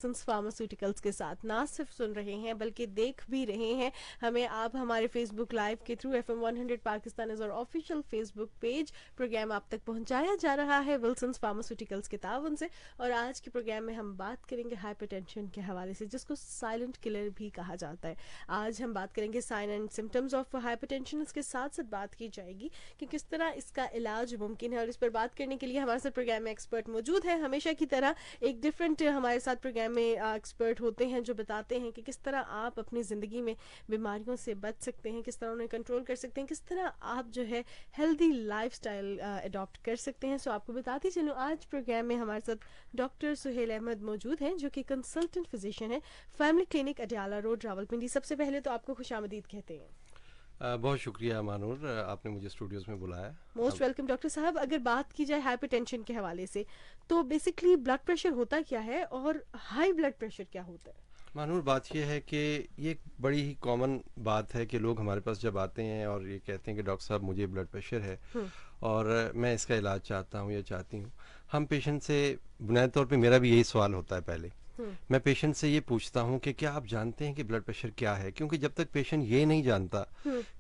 Pharmaceuticals के साथ ना सिर्फ सुन रहे हैं बल्कि देख भी रहे हैं हमें। आप हमारे फेसबुक लाइव के थ्रू FM 100 पाकिस्तान और ऑफिशियल फेसबुक पेज प्रोग्राम आप तक पहुंचाया जा रहा है विल्सन्स फार्मास्यूटिकल्स के ताउन से। और आज के प्रोग्राम में हम बात करेंगे हाइपरटेंशन के हवाले से, जिसको साइलेंट किलर भी कहा जाता है। आज हम बात करेंगे sign and symptoms of hypertension. इसके साथ साथ बात की जाएगी कि किस तरह इसका इलाज मुमकिन है। और इस पर बात करने के लिए हमारे साथ प्रोग्राम में एक्सपर्ट मौजूद है। हमेशा की तरह एक डिफरेंट हमारे साथ प्रोग्राम में एक्सपर्ट होते हैं जो बताते हैं कि किस तरह आप अपनी ज़िंदगी में बीमारियों से बच सकते हैं, किस तरह उन्हें कंट्रोल कर सकते हैं, किस तरह आप जो है हेल्दी लाइफस्टाइल अडॉप्ट कर सकते हैं। सो आपको बताती चलूँ, आज प्रोग्राम में हमारे साथ डॉक्टर सुहेल अहमद मौजूद हैं जो कि कंसल्टेंट फिजिशियन है, family clinic Adiala road, Rawalpindi. सबसे पहले तो आपको खुशामदीद कहते हैं। बहुत शुक्रिया मानूर, आपने मुझे स्टूडियोज में बुलाया। मोस्ट वेलकम डॉक्टर साहब। अगर बात की जाए हाइपरटेंशन के हवाले से तो बेसिकली ब्लड प्रेशर होता क्या है और हाई ब्लड प्रेशर क्या होता है? मानूर, बात यह है कि ये एक बड़ी ही कॉमन बात है कि लोग हमारे पास जब आते हैं और ये कहते हैं कि डॉक्टर साहब मुझे ब्लड प्रेशर है और मैं इसका इलाज चाहता हूँ या चाहती हूँ। हम पेशेंट से बुनियादी तौर पे मेरा भी यही सवाल होता है। पहले मैं पेशेंट से ये पूछता हूँ कि क्या आप जानते हैं कि ब्लड प्रेशर क्या है, क्योंकि जब तक पेशेंट ये नहीं जानता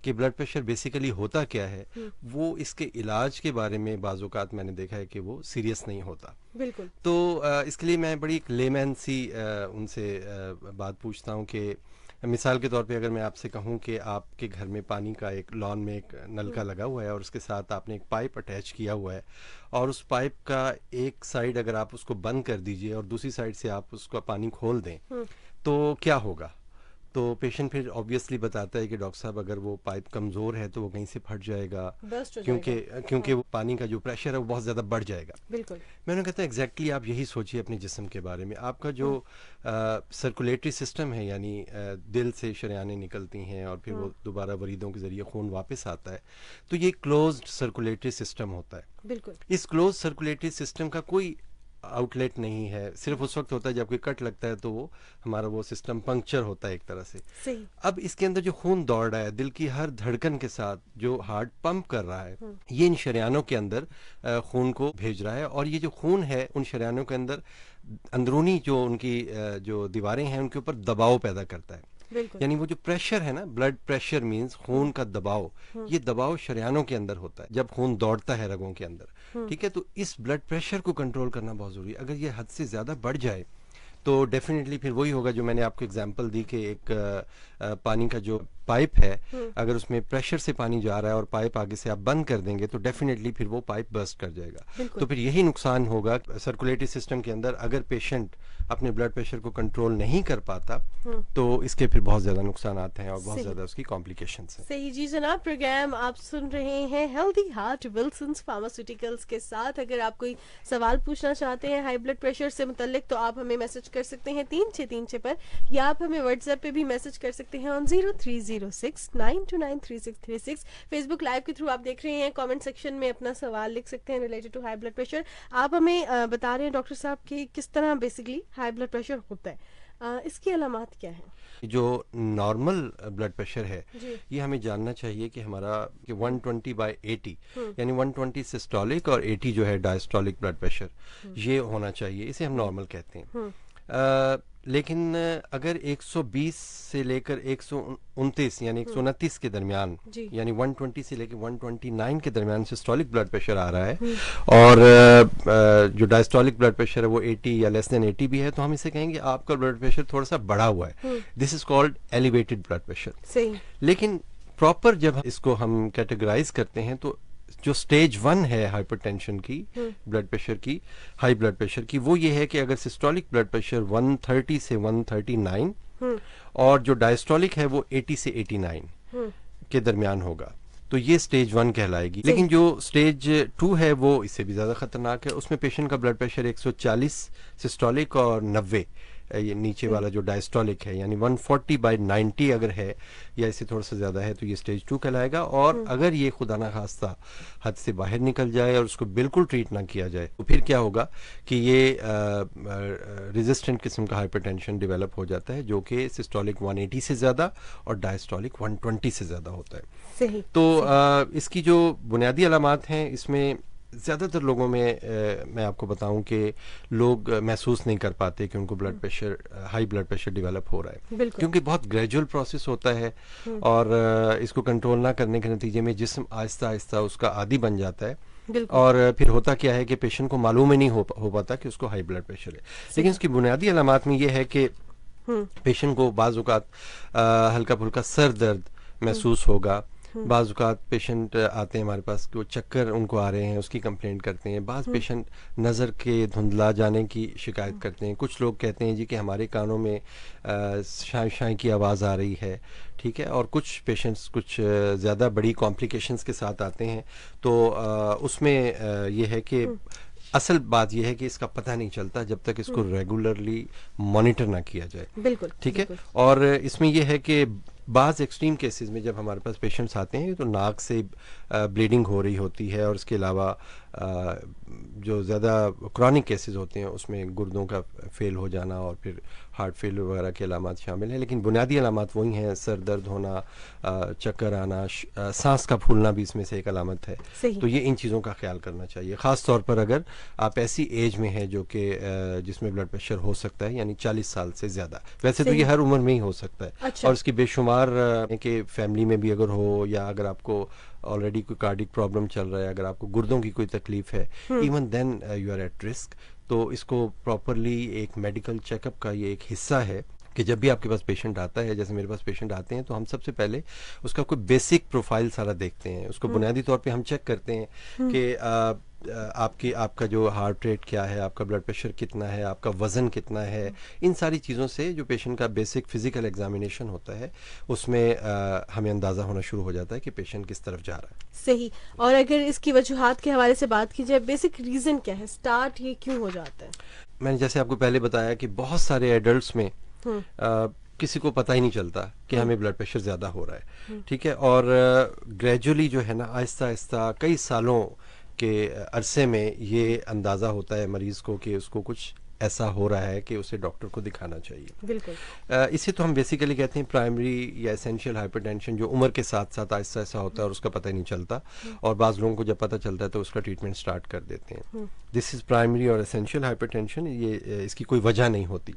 कि ब्लड प्रेशर बेसिकली होता क्या है, वो इसके इलाज के बारे में बाज़ औक़ात मैंने देखा है कि वो सीरियस नहीं होता। बिल्कुल। तो इसके लिए मैं बड़ी एक लेमैन सी उनसे बात पूछता हूँ कि मिसाल के तौर पे अगर मैं आपसे कहूँ कि आपके घर में पानी का एक लॉन में एक नलका लगा हुआ है और उसके साथ आपने एक पाइप अटैच किया हुआ है और उस पाइप का एक साइड अगर आप उसको बंद कर दीजिए और दूसरी साइड से आप उसका पानी खोल दें तो क्या होगा? तो पेशेंट फिर ऑब्वियसली बताता है कि डॉक्टर साहब अगर वो पाइप कमज़ोर है तो वो कहीं से फट जाएगा, क्योंकि वो पानी का जो प्रेशर है वो बहुत ज़्यादा बढ़ जाएगा। बिल्कुल। मैंने कहता है एग्जैक्टली आप यही सोचिए अपने जिस्म के बारे में। आपका जो सर्कुलेटरी सिस्टम है, यानी दिल से शरेयानें निकलती हैं और फिर वो दोबारा वरीदों के ज़रिए खून वापस आता है, तो ये क्लोज्ड सर्कुलेटरी सिस्टम होता है। बिल्कुल। इस क्लोज सर्कुलेटरी सिस्टम का कोई आउटलेट नहीं है, सिर्फ उस वक्त होता है जब कोई कट लगता है तो वो हमारा वो सिस्टम पंक्चर होता है एक तरह से। सही। अब इसके अंदर जो खून दौड़ रहा है दिल की हर धड़कन के साथ, जो हार्ट पंप कर रहा है, ये इन शरेयानों के अंदर खून को भेज रहा है और ये जो खून है उन शरेयानों के अंदर अंदरूनी जो उनकी जो दीवारें हैं उनके ऊपर दबाव पैदा करता है। यानी वो जो प्रेशर है ना, ब्लड प्रेशर मींस खून का दबाव, ये दबाव शरेयानों के अंदर होता है जब खून दौड़ता है रगों के अंदर। ठीक है, तो इस ब्लड प्रेशर को कंट्रोल करना बहुत जरूरी है। अगर ये हद से ज्यादा बढ़ जाए तो डेफिनेटली फिर वही होगा जो मैंने आपको एग्जांपल दी कि एक पानी का जो पाइप है, अगर उसमें प्रेशर से पानी जा रहा है और पाइप आगे से आप बंद कर देंगे तो डेफिनेटली फिर वो पाइप बर्स्ट कर जाएगा। तो फिर यही नुकसान होगा सर्कुलेटरी सिस्टम के अंदर। अगर पेशेंट अपने ब्लड प्रेशर को कंट्रोल नहीं कर पाता तो इसके फिर बहुत ज्यादा नुकसान आते हैं और बहुत ज्यादा उसकी कॉम्प्लिकेशंस हैं। सही जी जनाब। प्रोग्राम आप सुन रहे हैं हेल्दी हार्ट विल्सन्स फार्मास्यूटिकल्स के साथ। अगर आप कोई सवाल पूछना चाहते हैं हाई ब्लड प्रेशर से मुतल्लिक तो आप हमें मैसेज कर सकते हैं 3636 पर, या आप हमें व्हाट्सएप पे भी मैसेज कर सकते हैं ऑन 030692933636। फेसबुक लाइव के थ्रू आप देख रहे हैं, कमेंट सेक्शन में अपना सवाल लिख सकते हैं related to high blood pressure. आप हमें बता रहे हैं डॉक्टर साहब कि किस तरह बेसिकली हाई ब्लड प्रेशर होता है, इसकी अलामत क्या है? जो नॉर्मल ब्लड प्रेशर है ये हमें जानना चाहिए कि हमारा कि 120/80 यानी 120 सिस्टोलिक और 80 जो है डायस्टोलिक ब्लड प्रेशर, ये होना चाहिए। इसे हम नॉर्मल कहते हैं। लेकिन अगर 120 से लेकर 129 यानी 129 के दरमियान, यानी 120 से लेकर 129 के दरमियान सिस्टोलिक ब्लड प्रेशर आ रहा है और जो डायस्टोलिक ब्लड प्रेशर है वो 80 या लेस देन 80 भी है, तो हम इसे कहेंगे आपका ब्लड प्रेशर थोड़ा सा बढ़ा हुआ है। This is called elevated blood pressure. लेकिन प्रॉपर जब इसको हम कैटेगराइज करते हैं तो जो स्टेज 1 है हाइपरटेंशन की, ब्लड प्रेशर की, हाई ब्लड प्रेशर की, वो ये है कि अगर सिस्टोलिक ब्लड प्रेशर 130 से 139 और जो डायस्टोलिक है वो 80 से 89 के दरमियान होगा तो ये स्टेज 1 कहलाएगी। लेकिन जो स्टेज 2 है वो इससे भी ज्यादा खतरनाक है। उसमें पेशेंट का ब्लड प्रेशर 140 सिस्टोलिक और 90 ये नीचे वाला जो डायस्टोलिक है, यानी 140/90 अगर है या इससे थोड़ा सा ज्यादा है तो ये स्टेज 2 कहलाएगा। और अगर ये खुदा ना खास्ता हद से बाहर निकल जाए और उसको बिल्कुल ट्रीट ना किया जाए तो फिर क्या होगा कि ये रेजिस्टेंट किस्म का हाइपरटेंशन डेवलप हो जाता है, जो कि सिस्टोलिक 180 से ज्यादा और डायस्टोलिक 120 से ज्यादा होता है। सही। तो इसकी जो बुनियादी अलामात हैं इसमें ज़्यादातर लोगों में मैं आपको बताऊं कि लोग महसूस नहीं कर पाते कि उनको blood pressure, high blood pressure develop हो रहा है, क्योंकि बहुत ग्रेजुअल प्रोसेस होता है और इसको कंट्रोल ना करने के नतीजे में जिस्म आहिस्ता आहिस्ता उसका आदी बन जाता है और फिर होता क्या है कि पेशेंट को मालूम ही नहीं हो पाता कि उसको हाई ब्लड प्रेशर है। लेकिन उसकी बुनियादी अलामात में ये है कि पेशेंट को बाज़ औक़ात हल्का फुल्का सर दर्द महसूस होगा, बाज़ औक़ात पेशेंट आते हैं हमारे पास कि वो चक्कर उनको आ रहे हैं, उसकी कंप्लेंट करते हैं। बाज़ पेशेंट नज़र के धुंधला जाने की शिकायत करते हैं। कुछ लोग कहते हैं जी कि हमारे कानों में शाई शाई की आवाज़ आ रही है, ठीक है। और कुछ पेशेंट्स कुछ ज़्यादा बड़ी कॉम्प्लिकेशंस के साथ आते हैं, तो उसमें ये है कि असल बात यह है कि इसका पता नहीं चलता जब तक इसको रेगुलरली मॉनिटर ना किया जाए। बिल्कुल, ठीक है। और इसमें यह है कि बाज़ एक्सट्रीम केसेस में जब हमारे पास पेशेंट्स आते हैं तो नाक से ब्लीडिंग हो रही होती है, और इसके अलावा जो ज़्यादा क्रॉनिक केसेस होते हैं उसमें गुर्दों का फेल हो जाना और फिर हार्ट फेलियर वगैरह के अलामात शामिल हैं। लेकिन बुनियादी अलामात वही हैं, सर दर्द होना, चक्कर आना, सांस का फूलना भी इसमें से एक अलामत है। तो ये इन चीज़ों का ख्याल करना चाहिए, ख़ास तौर पर अगर आप ऐसी एज में हैं जो कि जिसमें ब्लड प्रेशर हो सकता है, यानी 40 साल से ज़्यादा। वैसे तो ये हर उम्र में ही हो सकता है। अच्छा। और इसकी बेशुमार के फैमिली में भी अगर हो, या अगर आपको ऑलरेडी कोई कार्डिक प्रॉब्लम चल रहा है, अगर आपको गुर्दों की कोई तकलीफ है, even then you are at risk. तो इसको प्रॉपरली एक मेडिकल चेकअप का ये एक हिस्सा है कि जब भी आपके पास पेशेंट आता है, जैसे मेरे पास पेशेंट आते हैं, तो हम सबसे पहले उसका कोई बेसिक प्रोफाइल सारा देखते हैं। उसको बुनियादी तौर पे हम चेक करते हैं कि आपका जो हार्ट रेट क्या है, आपका ब्लड प्रेशर कितना है, आपका वज़न कितना है। इन सारी चीज़ों से जो पेशेंट का बेसिक फिजिकल एग्जामिनेशन होता है उसमें हमें अंदाज़ा होना शुरू हो जाता है कि पेशेंट किस तरफ जा रहा है। सही। और अगर इसकी वजूहात के हवाले से बात की जाए, बेसिक रीज़न क्या है, स्टार्ट ये क्यों हो जाता है? मैंने जैसे आपको पहले बताया कि बहुत सारे एडल्ट्स में किसी को पता ही नहीं चलता कि हमें ब्लड प्रेशर ज़्यादा हो रहा है, ठीक है। और ग्रेजुअली जो है ना, आहिस्ता आहिस्ता कई सालों के अरसे में ये अंदाज़ा होता है मरीज़ को कि उसको कुछ ऐसा हो रहा है कि उसे डॉक्टर को दिखाना चाहिए। बिल्कुल। इसे तो हम बेसिकली कहते हैं प्राइमरी या एसेंशियल हाइपरटेंशन, जो उम्र के साथ साथ आहिस्ता आहिस्ता होता है और उसका पता ही नहीं चलता, और बाज़ लोगों को जब पता चलता है तो उसका ट्रीटमेंट स्टार्ट कर देते हैं। दिस इज़ प्राइमरी और एसेंशियल हाइपरटेंशन। ये इसकी कोई वजह नहीं होती।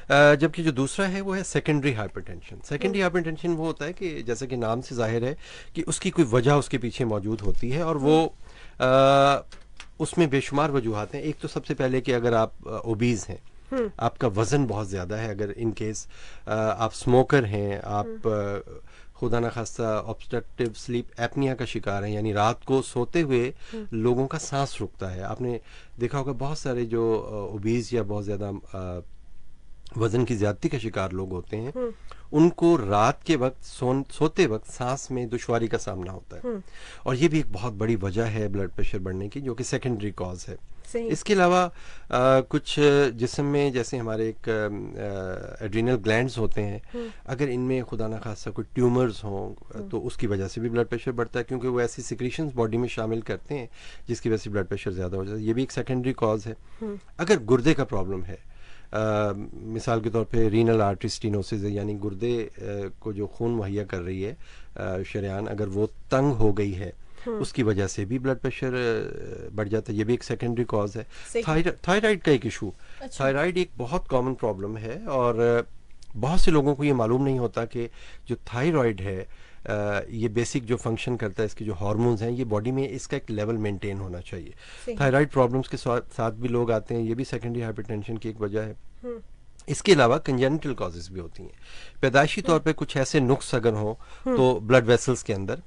जबकि जो दूसरा है वो है सेकेंडरी हाइपरटेंशन। सेकेंडरी हाइपरटेंशन वो होता है कि जैसे कि नाम से जाहिर है कि उसकी कोई वजह उसके पीछे मौजूद होती है, और वो उसमें बेशुमार वजूहात हैं। एक तो सबसे पहले कि अगर आप ओबीज हैं, आपका वज़न बहुत ज़्यादा है, अगर इन केस आप स्मोकर हैं, आप खुदा न खास्ता ऑब्स्ट्रक्टिव स्लीप एपनिया का शिकार हैं, यानी रात को सोते हुए लोगों का सांस रुकता है। आपने देखा होगा बहुत सारे जो ओबीज या बहुत ज़्यादा वज़न की ज़्यादती का शिकार लोग होते हैं, उनको रात के वक्त सोते वक्त सांस में दुश्वारी का सामना होता है, और ये भी एक बहुत बड़ी वजह है ब्लड प्रेशर बढ़ने की, जो कि सेकेंडरी कॉज है। इसके अलावा कुछ जिस्म में जैसे हमारे एक एड्रीनल ग्लैंड्स होते हैं, अगर इनमें खुदा न खास्ता कोई ट्यूमर्स हों तो उसकी वजह से भी ब्लड प्रेशर बढ़ता है, क्योंकि वो ऐसी सिक्रीशंस बॉडी में शामिल करते हैं जिसकी वजह से ब्लड प्रेशर ज़्यादा हो जाता है। ये भी एक सेकेंडरी कॉज है। अगर गुर्दे का प्रॉब्लम है, मिसाल के तौर पे रीनल आर्टरी स्टेनोसिस है, यानी गुर्दे को जो खून मुहैया कर रही है शरेआन, अगर वो तंग हो गई है, उसकी वजह से भी ब्लड प्रेशर बढ़ जाता है। ये भी एक सेकेंडरी कॉज है। थायराइड का एक इशू। थायराइड एक बहुत कॉमन प्रॉब्लम है, और बहुत से लोगों को ये मालूम नहीं होता कि जो थायराइड है, ये बेसिक जो फंक्शन करता है, इसके जो हार्मोन्स हैं, ये बॉडी में इसका एक लेवल मेंटेन होना चाहिए। थायराइड प्रॉब्लम्स के साथ भी लोग आते हैं, ये भी सेकेंडरी हाइपरटेंशन की एक वजह है। इसके अलावा कंजेनिटल कॉजेज भी होती हैं। पैदाइशी तौर पे कुछ ऐसे नुक्स अगर हों तो ब्लड वेसल्स के अंदर,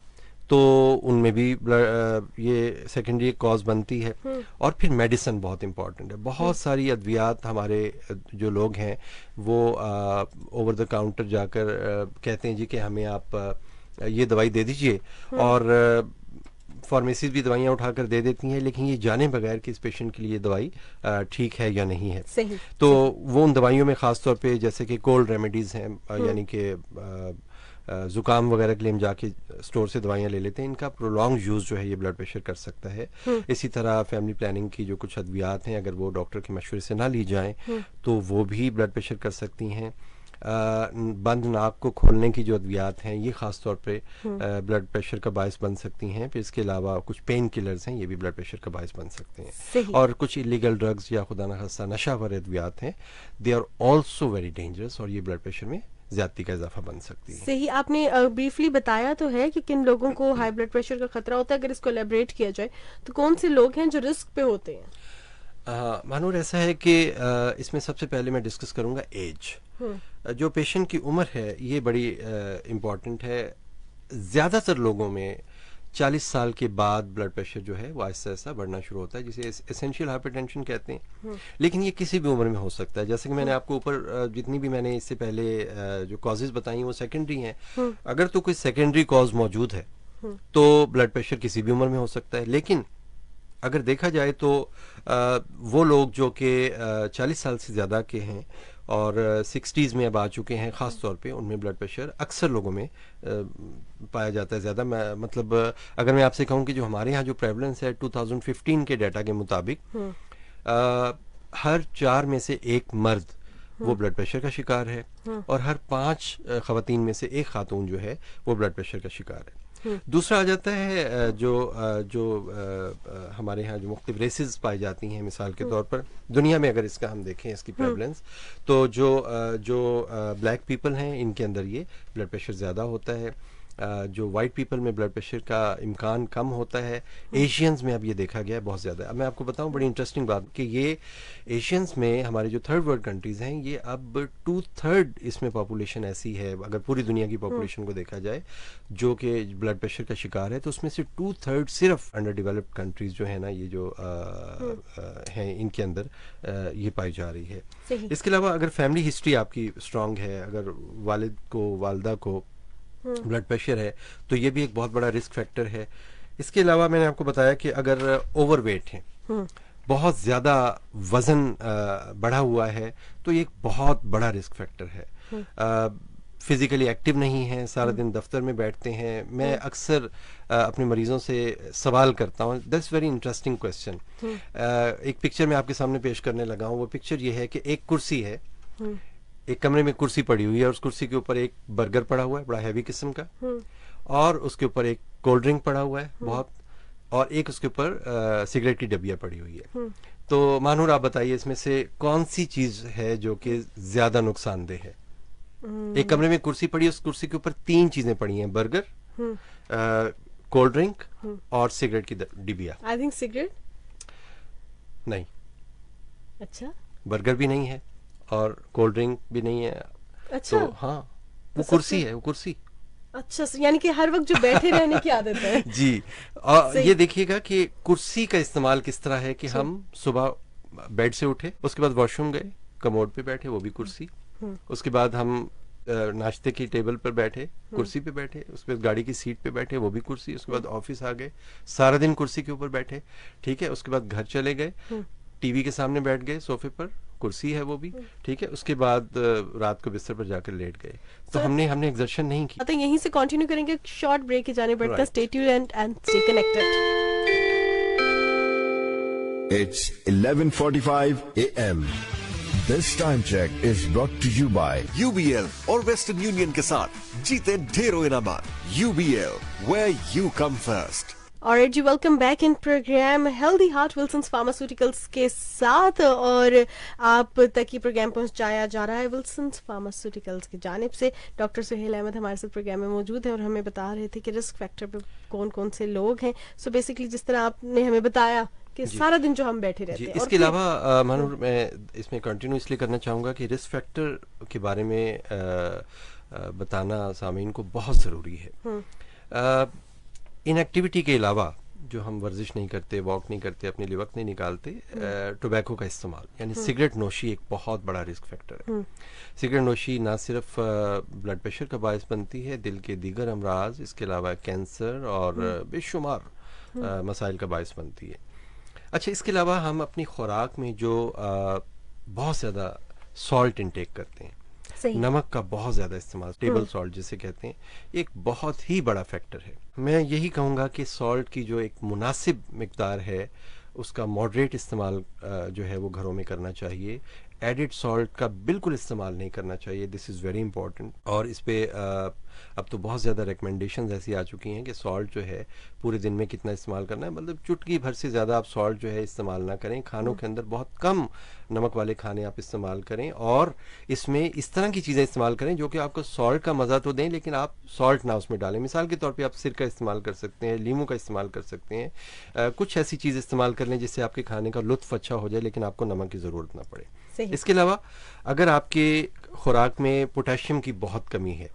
तो उनमें भी ये सेकेंडरी कॉज बनती है। और फिर मेडिसिन बहुत इंपॉर्टेंट है। बहुत सारी अद्वियात हमारे जो लोग हैं वो ओवर द काउंटर जाकर कहते हैं जी कि हमें आप ये दवाई दे दीजिए, और फार्मेसीज भी दवाइयाँ उठाकर दे देती हैं, लेकिन ये जाने बगैर कि इस पेशेंट के लिए ये दवाई ठीक है या नहीं है। तो वो उन दवाइयों में ख़ास तौर पे जैसे कि कोल्ड रेमेडीज़ हैं, यानी कि ज़ुकाम वगैरह के लिए हम जाके स्टोर से दवाइयाँ ले लेते हैं, इनका प्रोलॉन्ग यूज़ जो है ये ब्लड प्रेशर कर सकता है। इसी तरह फैमिली प्लानिंग की जो कुछ अद्वियात हैं, अगर वो डॉक्टर के मशवरे से ना ली जाएं तो वो भी ब्लड प्रेशर कर सकती हैं। बंद नाक को खोलने की जो अद्वियात हैं ये ख़ास तौर पे ब्लड प्रेशर का बायस बन सकती हैं। फिर इसके अलावा कुछ पेन किलर्स हैं, ये भी ब्लड प्रेशर का बायस बन सकते हैं। और कुछ इलीगल ड्रग्स या खुदा न खास्ता नशावर अद्वियात हैं, they are also very dangerous, और ये ब्लड प्रेशर में ज्यादती का इजाफा बन सकती है। सही, आपने ब्रीफली बताया तो है कि किन लोगों को हाई ब्लड प्रेशर का खतरा होता है। अगर इसको एलेबरेट किया जाए तो कौन से लोग हैं जो रिस्क पे होते हैं? मानूर, ऐसा है कि इसमें सबसे पहले मैं डिस्कस करूंगा एज। जो पेशेंट की उम्र है ये बड़ी इम्पॉर्टेंट है। ज़्यादातर लोगों में 40 साल के बाद ब्लड प्रेशर जो है वो आहिस्ता आहिस्ता बढ़ना शुरू होता है, जिसे एसेंशियल हाइपरटेंशन कहते हैं। लेकिन ये किसी भी उम्र में हो सकता है। जैसे कि मैंने आपको ऊपर जितनी भी मैंने इससे पहले जो कॉजेज बताई वो सेकेंडरी हैं। अगर तो कोई सेकेंडरी कॉज मौजूद है तो ब्लड प्रेशर किसी भी उम्र में हो सकता है। लेकिन अगर देखा जाए तो वो लोग जो कि 40 साल से ज़्यादा के हैं और 60s में अब आ चुके हैं, ख़ास तौर पे उनमें ब्लड प्रेशर अक्सर लोगों में पाया जाता है ज़्यादा। मतलब अगर मैं आपसे कहूँ कि जो हमारे यहाँ जो प्रेवलेंस है 2015 के डाटा के मुताबिक हर 4 में से 1 मर्द वो ब्लड प्रेशर का शिकार है, और हर 5 ख़वातीन में से 1 खातून जो है वो ब्लड प्रेशर का शिकार है। दूसरा आ जाता है जो हमारे यहाँ जो मुख्तलिफ रेसेस पाई जाती हैं। मिसाल के तौर पर दुनिया में अगर इसका हम देखें इसकी प्रेवलेंस, तो जो ब्लैक पीपल हैं इनके अंदर ये ब्लड प्रेशर ज़्यादा होता है। जो वाइट पीपल में ब्लड प्रेशर का इम्कान कम होता है। एशियंस में अब ये देखा गया है बहुत ज़्यादा। अब मैं आपको बताऊं बड़ी इंटरेस्टिंग बात कि ये एशियंस में हमारे जो थर्ड वर्ल्ड कंट्रीज़ हैं ये अब 2/3 इसमें पॉपुलेशन ऐसी है, अगर पूरी दुनिया की पॉपुलेशन को देखा जाए, जो कि ब्लड प्रेशर का शिकार है। तो उसमें से 2/3 सिर्फ अंडर डेवलप्ड कंट्रीज़ जो है ना, ये जो हैं इनके अंदर ये पाई जा रही है। इसके अलावा अगर फैमिली हिस्ट्री आपकी स्ट्रांग है, अगर वालिद को वालदा को ब्लड प्रेशर है, तो ये भी एक बहुत बड़ा रिस्क फैक्टर है। इसके अलावा मैंने आपको बताया कि अगर ओवरवेट है, बहुत ज़्यादा वज़न बढ़ा हुआ है, तो ये एक बहुत बड़ा रिस्क फैक्टर है। फिज़िकली एक्टिव नहीं है, सारा दिन दफ्तर में बैठते हैं। मैं अक्सर अपने मरीज़ों से सवाल करता हूँ, दैट्स वेरी इंटरेस्टिंग क्वेश्चन। एक पिक्चर मैं आपके सामने पेश करने लगा हूँ। वो पिक्चर ये है कि एक कुर्सी है, एक कमरे में कुर्सी पड़ी हुई है, और उस कुर्सी के ऊपर एक बर्गर पड़ा हुआ है बड़ा हैवी किस्म का, और उसके ऊपर एक कोल्ड ड्रिंक पड़ा हुआ है बहुत, और एक उसके ऊपर सिगरेट की डब्बियां पड़ी हुई है। तो मानूर, आप बताइए इसमें से कौन सी चीज है जो कि ज्यादा नुकसानदेह है? एक कमरे में कुर्सी पड़ी है, उस कुर्सी के ऊपर 3 चीजें पड़ी हैं, बर्गर, कोल्ड ड्रिंक और सिगरेट की डिबिया। आई थिंक सिगरेट नहीं। अच्छा, बर्गर भी नहीं है और कोल्ड ड्रिंक भी नहीं है। अच्छा, तो हाँ, वो कुर्सी है, वो कुर्सी। अच्छा, यानी कि हर वक्त जो बैठे रहने की आदत है। जी, और ये देखिएगा कि कुर्सी का इस्तेमाल किस तरह है कि हम सुबह बेड से उठे, उसके बाद वॉशरूम गए, कमोड पे बैठे, वो भी कुर्सी। उसके बाद हम नाश्ते की टेबल पर बैठे, कुर्सी पे बैठे। उसके बाद गाड़ी की सीट पे बैठे, वो भी कुर्सी। उसके बाद ऑफिस आ गए, सारा दिन कुर्सी के ऊपर बैठे, ठीक है। उसके बाद घर चले गए, टीवी के सामने बैठ गए सोफे पर, कुर्सी है वो भी, ठीक है। उसके बाद रात को बिस्तर पर जाकर लेट गए। तो हमने एक्सर्शन नहीं की। तो यहीं से कंटिन्यू करेंगे, शॉर्ट ब्रेक के जाने पड़ता है। Stay tuned and stay connected. It's 11:45 a.m. This time check is brought to you by UBL और वेस्टर्न यूनियन के साथ जीते ढेरों इनामात। UBL, where you come first। Alright जी, welcome back in program healthy heart Wilsons pharmaceuticals के साथ, और आप तक ये प्रोग्राम पहुंचाया जा रहा है विल्सन्स फार्मास्यूटिकल्स की जानिब से। डॉक्टर सुहेल अहमद हमारे साथ प्रोग्राम में मौजूद है और हमें बता रहे थे कि रिस्क फैक्टर पे कौन कौन से लोग हैं। सो बेसिकली जिस तरह आपने हमें बताया कि सारा दिन जो हम बैठे रहते हैं। इसके अलावा मानूर, मैं इसमें कंटिन्यू इसलिए करना चाहूँगा कि रिस्क फैक्टर के बारे में बताना सामीन को बहुत ज़रूरी है। इनएक्टिविटी के अलावा जो हम वर्जिश नहीं करते, वॉक नहीं करते, अपने लिए वक्त नहीं निकालते, टोबैको का इस्तेमाल यानी सिगरेट नोशी एक बहुत बड़ा रिस्क फैक्टर है। सिगरेट नोशी ना सिर्फ ब्लड प्रेशर का बायस बनती है, दिल के दीगर अमराज, इसके अलावा कैंसर और बेशुमार मसाइल का बायस बनती है। अच्छा, इसके अलावा हम अपनी खुराक में जो बहुत ज़्यादा सॉल्ट इंटेक करते हैं, नमक का बहुत ज़्यादा इस्तेमाल, टेबल सॉल्ट जिसे कहते हैं, एक बहुत ही बड़ा फैक्टर है। मैं यही कहूँगा कि सॉल्ट की जो एक मुनासिब मिकदार है उसका मॉडरेट इस्तेमाल जो है वो घरों में करना चाहिए। एडिड सॉल्ट का बिल्कुल इस्तेमाल नहीं करना चाहिए, दिस इज़ वेरी इंपॉर्टेंट। और इस पे अब तो बहुत ज़्यादा रिकमेंडेशंस ऐसी आ चुकी हैं कि सॉल्ट जो है पूरे दिन में कितना इस्तेमाल करना है, मतलब चुटकी भर से ज़्यादा आप सॉल्ट जो है इस्तेमाल ना करें। खानों के अंदर बहुत कम नमक वाले खाने आप इस्तेमाल करें, और इसमें इस तरह की चीज़ें इस्तेमाल करें जो कि आपको सॉल्ट का मज़ा तो दें लेकिन आप सॉल्ट ना उसमें डालें। मिसाल के तौर पे आप सिर का इस्तेमाल कर सकते हैं, लीमू का इस्तेमाल कर सकते हैं, कुछ ऐसी चीज़ इस्तेमाल कर लें जिससे आपके खाने का लुत्फ़ अच्छा हो जाए लेकिन आपको नमक की ज़रूरत ना पड़े। इसके अलावा अगर आपके खुराक में पोटेशियम की बहुत कमी है,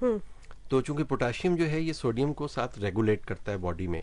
तो चूंकि पोटेशियम जो है ये सोडियम को साथ रेगुलेट करता है बॉडी में,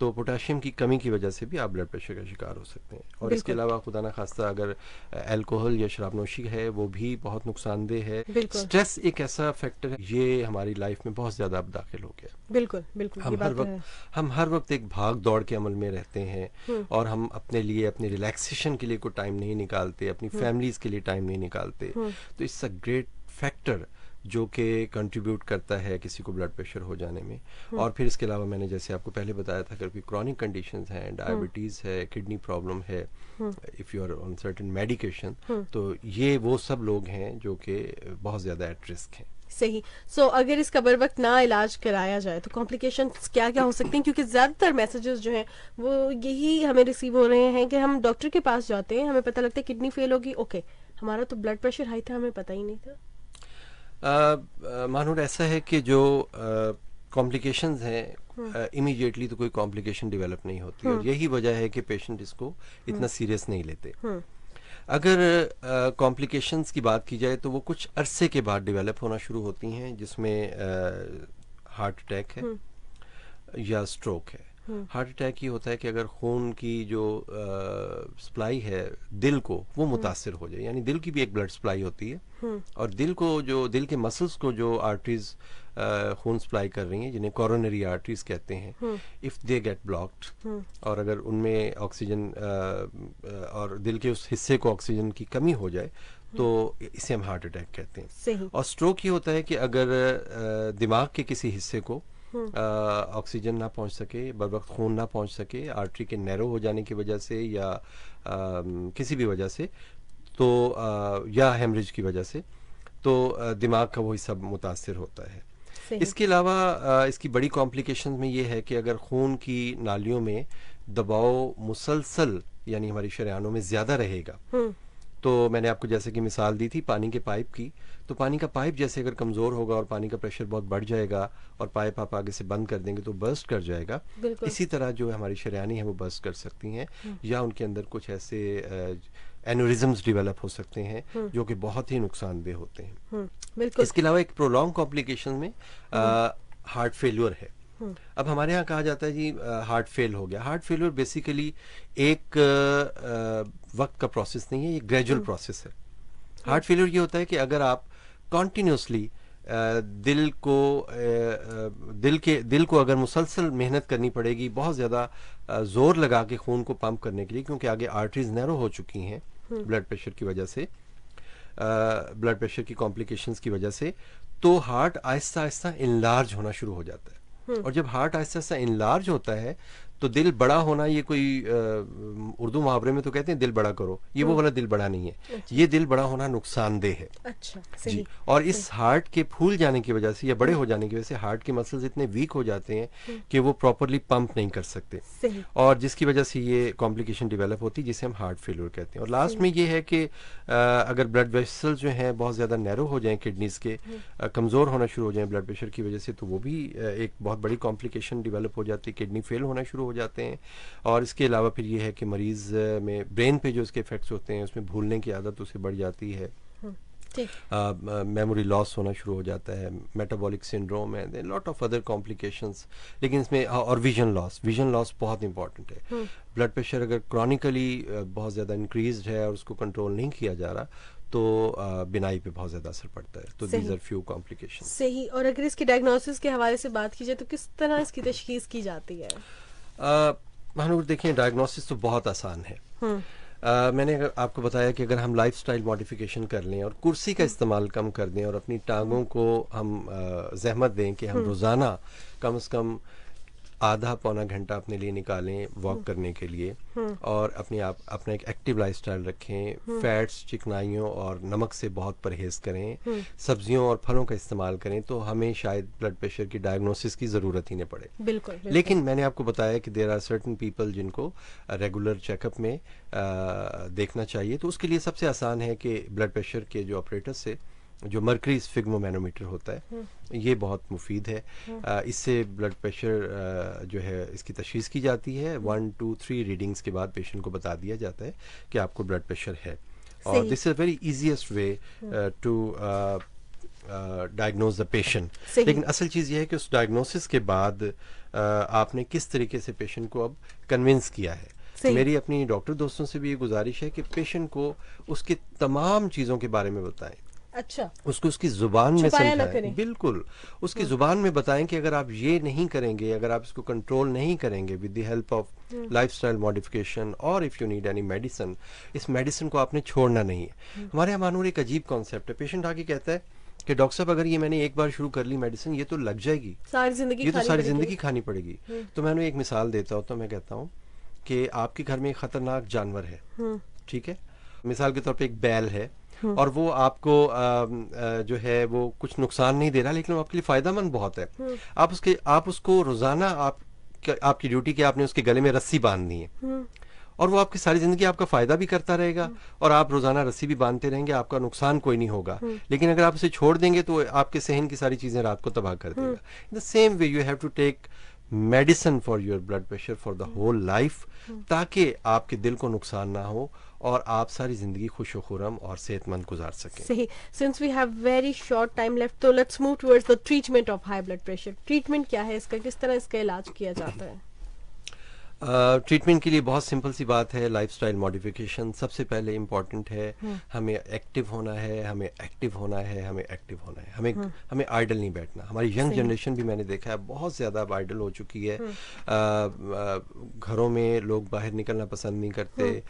तो पोटेशियम की कमी की वजह से भी आप ब्लड प्रेशर का शिकार हो सकते हैं। और इसके अलावा खुदा ना खास्ता अगर अल्कोहल या शराबनोशी है वो भी बहुत नुकसानदेह है। स्ट्रेस एक ऐसा फैक्टर है, ये हमारी लाइफ में बहुत ज्यादा अब दाखिल हो गया। बिल्कुल बिल्कुल, हम हर वक्त एक भाग दौड़ के अमल में रहते हैं और हम अपने लिए, अपने रिलैक्सेशन के लिए कोई टाइम नहीं निकालते, अपनी फैमिलीज के लिए टाइम नहीं निकालते। तो इट्स अ ग्रेट फैक्टर जो कि कंट्रीब्यूट करता है किसी को ब्लड प्रेशर हो जाने में। और फिर इसके अलावा मैंने जैसे आपको पहले बताया था, अगर कोई क्रॉनिक कंडीशंस हैं, डायबिटीज़ है, किडनी प्रॉब्लम है, if you are on certain medication, तो ये वो सब लोग हैं जो कि बहुत ज़्यादा एट रिस्क हैं। सही। सो अगर इसका बर वक्त ना इलाज कराया जाए तो कॉम्प्लिकेशंस क्या क्या हो सकते हैं? क्योंकि ज़्यादातर मैसेजेस जो हैं वो यही हमें रिसीव हो रहे हैं कि हम डॉक्टर के पास जाते हैं, हमें पता लगता है किडनी फेल होगी, ओके हमारा तो ब्लड प्रेशर हाई था, हमें पता ही नहीं था। मानूर ऐसा है कि जो कॉम्प्लिकेशंस हैं इमीडिएटली तो कोई कॉम्प्लिकेशन डेवलप नहीं होती, और यही वजह है कि पेशेंट इसको इतना सीरियस नहीं लेते। अगर कॉम्प्लिकेशंस की बात की जाए तो वो कुछ अरसे के बाद डेवलप होना शुरू होती हैं, जिसमें हार्ट अटैक है या स्ट्रोक है। हार्ट अटैक ये होता है कि अगर खून की जो सप्लाई है दिल को वो मुतासिर हो जाए, यानी दिल की भी एक ब्लड सप्लाई होती है, और दिल को जो दिल के मसल्स को जो आर्टरीज खून सप्लाई कर रही हैं जिन्हें कोरोनरी आर्टरीज कहते हैं, इफ़ दे गेट ब्लॉक्ड, और अगर उनमें ऑक्सीजन और दिल के उस हिस्से को ऑक्सीजन की कमी हो जाए तो इसे हम हार्ट अटैक कहते हैं। और स्ट्रोक ये होता है कि अगर दिमाग के किसी हिस्से को ऑक्सीजन ना पहुंच सके, बर वक्त खून ना पहुंच सके, आर्टरी के नैरो हो जाने की वजह से या किसी भी वजह से, तो या हेमरेज की वजह से, तो दिमाग का वो हिस्सा मुतासिर होता है। इसके अलावा इसकी बड़ी कॉम्प्लिकेशन में ये है कि अगर खून की नालियों में दबाव मुसलसल यानी हमारी शरेयानों में ज़्यादा रहेगा, तो मैंने आपको जैसे कि मिसाल दी थी पानी के पाइप की, तो पानी का पाइप जैसे अगर कमज़ोर होगा और पानी का प्रेशर बहुत बढ़ जाएगा और पाइप आप आगे से बंद कर देंगे तो बर्स्ट कर जाएगा। इसी तरह जो हमारी शरेयानी है वो बर्स्ट कर सकती हैं, या उनके अंदर कुछ ऐसे एनोरिज्म्स डेवलप हो सकते हैं जो कि बहुत ही नुकसानदेह होते हैं। इसके अलावा एक प्रोलॉन्ग कॉम्प्लिकेशन में हार्ट फेल्योर है। अब हमारे यहाँ कहा जाता है जी हार्ट फेल हो गया। हार्ट फेल्योर बेसिकली एक वक्त का प्रोसेस नहीं है, ये ग्रेजुअल प्रोसेस है। हार्ट फेल्योर ये होता है कि अगर आप कॉन्टिन्यूसली दिल को अगर मुसलसल मेहनत करनी पड़ेगी, बहुत ज़्यादा जोर लगा के खून को पंप करने के लिए, क्योंकि आगे आर्टरीज नैरो हो चुकी हैं ब्लड प्रेशर की वजह से, ब्लड प्रेशर की कॉम्प्लिकेशंस की वजह से, तो हार्ट आहिस्ता आहिस्ता इनलार्ज होना शुरू हो जाता है। और जब हार्ट आहिस्ता आहिस्ता इनलार्ज होता है तो दिल बड़ा होना, ये कोई उर्दू मुहावरे में तो कहते हैं दिल बड़ा करो, ये वो वाला दिल बड़ा नहीं है। अच्छा। ये दिल बड़ा होना नुकसानदेह है। अच्छा, सही। जी। और इस हार्ट के फूल जाने की वजह से या बड़े हो जाने की वजह से हार्ट के मसल्स इतने वीक हो जाते हैं कि वो प्रॉपरली पंप नहीं कर सकते, और जिसकी वजह से ये कॉम्प्लिकेशन डेवलप होती है जिसे हम हार्ट फेल्योर कहते हैं। और लास्ट में ये है कि अगर ब्लड वेसल्स जो हैं बहुत ज़्यादा नैरो हो जाएं, किडनीज के कमज़ोर होना शुरू हो जाएं ब्लड प्रेशर की वजह से, तो वो भी एक बहुत बड़ी कॉम्प्लिकेशन डेवलप हो जाती है, किडनी फेल होना शुरू हो जाते हैं। और इसके अलावा फिर ये है कि मरीज में ब्रेन पे जो इसके इफेक्ट्स होते हैं, उसमें भूलने की आदत उसे बढ़ जाती है, मेमोरी लॉस होना शुरू हो जाता है, मेटाबॉलिक सिंड्रोम है, लॉट ऑफ अदर कॉम्प्लिकेशंस। लेकिन इसमें और विजन लॉस बहुत इंपॉर्टेंट है। ब्लड प्रेशर अगर क्रॉनिकली बहुत ज़्यादा इंक्रीज्ड है और उसको कंट्रोल नहीं किया जा रहा तो बिनाई पे बहुत ज़्यादा असर पड़ता है। तो दीज आर फ्यू कॉम्प्लिकेशंस। सही। और अगर इसकी डायग्नोसिस के हवाले से बात की जाए तो किस तरह इसकी तशखीस की जाती है? महानूर देखिए, डायग्नोसिस तो बहुत आसान है। मैंने आपको बताया कि अगर हम लाइफस्टाइल मॉडिफिकेशन कर लें और कुर्सी का इस्तेमाल कम कर दें और अपनी टांगों को हम जहमत दें कि हम रोज़ाना कम से कम आधा पौना घंटा अपने लिए निकालें वॉक करने के लिए, और अपना एक एक्टिव लाइफस्टाइल रखें, फैट्स, चिकनाइयों और नमक से बहुत परहेज करें, सब्जियों और फलों का इस्तेमाल करें, तो हमें शायद ब्लड प्रेशर की डायग्नोसिस की ज़रूरत ही नहीं पड़े। बिल्कुल। लेकिन मैंने आपको बताया कि देयर आर सर्टेन पीपल जिनको रेगुलर चेकअप में देखना चाहिए। तो उसके लिए सबसे आसान है कि ब्लड प्रेशर के जो ऑपरेटर से जो मर्करी स्फिग्मोमैनोमीटर होता है, ये बहुत मुफीद है। इससे ब्लड प्रेशर जो है इसकी तशखीस की जाती है। 1, 2, 3 रीडिंग्स के बाद पेशेंट को बता दिया जाता है कि आपको ब्लड प्रेशर है। और this is very easiest way to diagnose the patient. लेकिन असल चीज़ ये है कि उस डायग्नोसिस के बाद आपने किस तरीके से पेशेंट को अब कन्विंस किया है। मेरी अपनी डॉक्टर दोस्तों से भी ये गुजारिश है कि पेशेंट को उसकी तमाम चीज़ों के बारे में बताएं। अच्छा, उसको उसकी जुबान में समझाएं, बिल्कुल उसकी जुबान में बताएं कि अगर आप ये नहीं करेंगे, अगर आप इसको कंट्रोल नहीं करेंगे with the help of lifestyle modification, और if you need any medicine, इस मेडिसिन को आपने छोड़ना नहीं है। हमारे यहाँ मानूर एक अजीब कॉन्सेप्ट है, पेशेंट आके कहता है कि डॉक्टर साहब अगर ये मैंने एक बार शुरू कर ली मेडिसिन, ये तो लग जाएगी, सारी जिंदगी ये तो सारी जिंदगी खानी पड़ेगी। तो मैं एक मिसाल देता हूँ, तो मैं कहता हूँ कि आपके घर में एक खतरनाक जानवर है, ठीक है, मिसाल के तौर पे एक बैल है, और वो आपको जो है वो कुछ नुकसान नहीं दे रहा, लेकिन वो आपके लिए फायदेमंद बहुत है। आप उसको रोजाना आपकी ड्यूटी के आपने उसके गले में रस्सी बांधनी है, और वो आपकी सारी जिंदगी आपका फायदा भी करता रहेगा, और आप रोजाना रस्सी भी बांधते रहेंगे, आपका नुकसान कोई नहीं होगा। लेकिन अगर आप उसे छोड़ देंगे तो आपके सहन की सारी चीजें रात को तबाह कर देगा। In the same way you have to take medicine for your blood pressure for the whole life, ताकि आपके दिल को नुकसान ना हो और आप सारी जिंदगी खुशो खुरम और सेहतमंद गुजार सकें। सही। Since we have very short time left, तो let's move towards the treatment of high blood pressure. Treatment क्या है इसका, किस तरह इसका इलाज किया जाता है? ट्रीटमेंट के लिए बहुत सिंपल सी बात है, लाइफस्टाइल मॉडिफिकेशन सबसे पहले इम्पॉर्टेंट है। हमें एक्टिव होना है, हमें एक्टिव होना है, हमें एक्टिव होना है, हमें आइडल नहीं बैठना। हमारी यंग जनरेशन भी मैंने देखा है बहुत ज़्यादा अब आइडल हो चुकी है। घरों में लोग बाहर निकलना पसंद नहीं करते।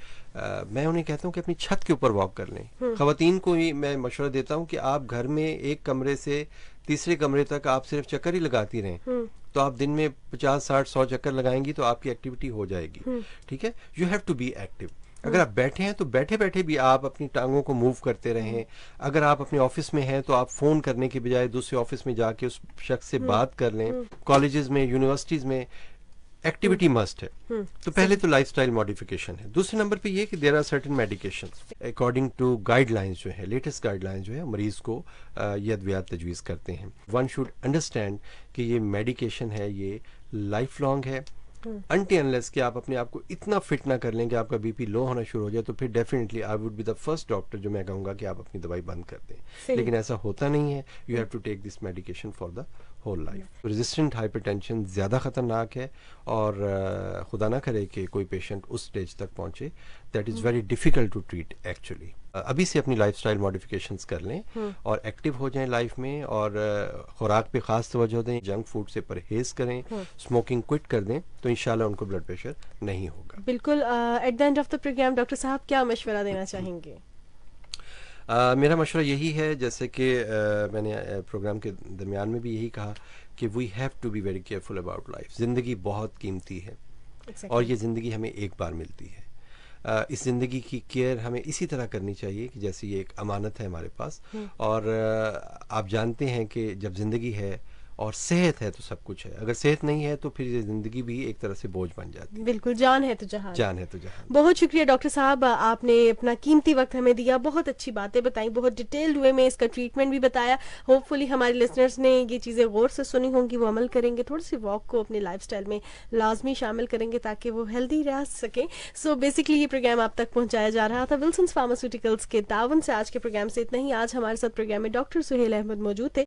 मैं उन्हें कहता हूँ कि अपनी छत के ऊपर वॉक कर लें। ख़वातीन को ही मैं मशवरा देता हूँ कि आप घर में एक कमरे से तीसरे कमरे तक आप सिर्फ चक्कर ही लगाती रहें, तो आप दिन में 50, 60, 100 चक्कर लगाएंगी तो आपकी एक्टिविटी हो जाएगी। ठीक है, you have to be active. अगर आप बैठे हैं तो बैठे बैठे भी आप अपनी टांगों को मूव करते रहें। अगर आप अपने ऑफिस में हैं तो आप फोन करने के बजाय दूसरे ऑफिस में जाके उस शख्स से बात कर लें। कॉलेजेस में, यूनिवर्सिटीज में एक्टिविटी मस्ट है। तो पहले तो लाइफस्टाइल मॉडिफिकेशन है। दूसरे नंबर पे ये कि there are certain medications according to guidelines जो है, लेटेस्ट गाइडलाइंस जो है, मरीज को ये अद्वियात तजवीज़ करते हैं। वन शुड अंडरस्टैंड कि ये मेडिकेशन है, ये लाइफ लॉन्ग है। अनटिल अनलेस कि आप अपने आप को इतना फिट ना कर लें कि आपका बीपी लो होना शुरू हो जाए, तो फिर definitely I would be the first doctor जो मैं कहूँगा कि आप अपनी दवाई बंद कर दें। लेकिन ऐसा होता नहीं है। You have to take this medication for the whole life. Resistant hypertension ज़्यादा ख़तरनाक है, और खुदा ना करे कि कोई पेशेंट उस स्टेज तक पहुँचे। That is very difficult to treat actually. अभी से अपनी लाइफस्टाइल मॉडिफिकेशंस कर लें और एक्टिव हो जाएं लाइफ में, और खुराक पे खास तवज्जो दें, जंक फूड से परहेज करें, स्मोकिंग क्विट कर दें, तो इंशाल्लाह उनको ब्लड प्रेशर नहीं होगा। बिल्कुल। At the end of the program doctor साहब क्या मशवरा देना चाहेंगे? मेरा मशवरा यही है, जैसे कि मैंने प्रोग्राम के दरमियान में भी यही कहा कि we have to be very careful about life. ज़िंदगी बहुत कीमती है, और ये ज़िंदगी हमें एक बार मिलती है। इस ज़िंदगी की केयर हमें इसी तरह करनी चाहिए कि जैसे ये एक अमानत है हमारे पास। और आप जानते हैं कि जब ज़िंदगी है और सेहत है तो सब कुछ है। अगर सेहत नहीं है तो फिर ये ज़िंदगी भी एक तरह से बोझ बन जाती है। बिल्कुल, जान है तो जहान। जान है तो जहान। बहुत शुक्रिया डॉक्टर साहब, आपने अपना कीमती वक्त हमें दिया, बहुत अच्छी बातें बताई, बहुत डिटेल्ड वे में इसका ट्रीटमेंट भी बताया। होपफुली हमारे लिसनर्स ने ये चीज़ें गौर से सुनी होंगी, वो अमल करेंगे, थोड़ी सी वॉक को अपने लाइफस्टाइल में लाजमी शामिल करेंगे ताकि वो हेल्दी रह सकें। सो बेसिकली ये प्रोग्राम आप तक पहुँचाया जा रहा था विल्सन्स फार्मास्यूटिकल्स के तावन से। आज के प्रोग्राम से इतना ही। आज हमारे साथ प्रोग्राम में डॉक्टर सुहेल अहमद मौजूद थे।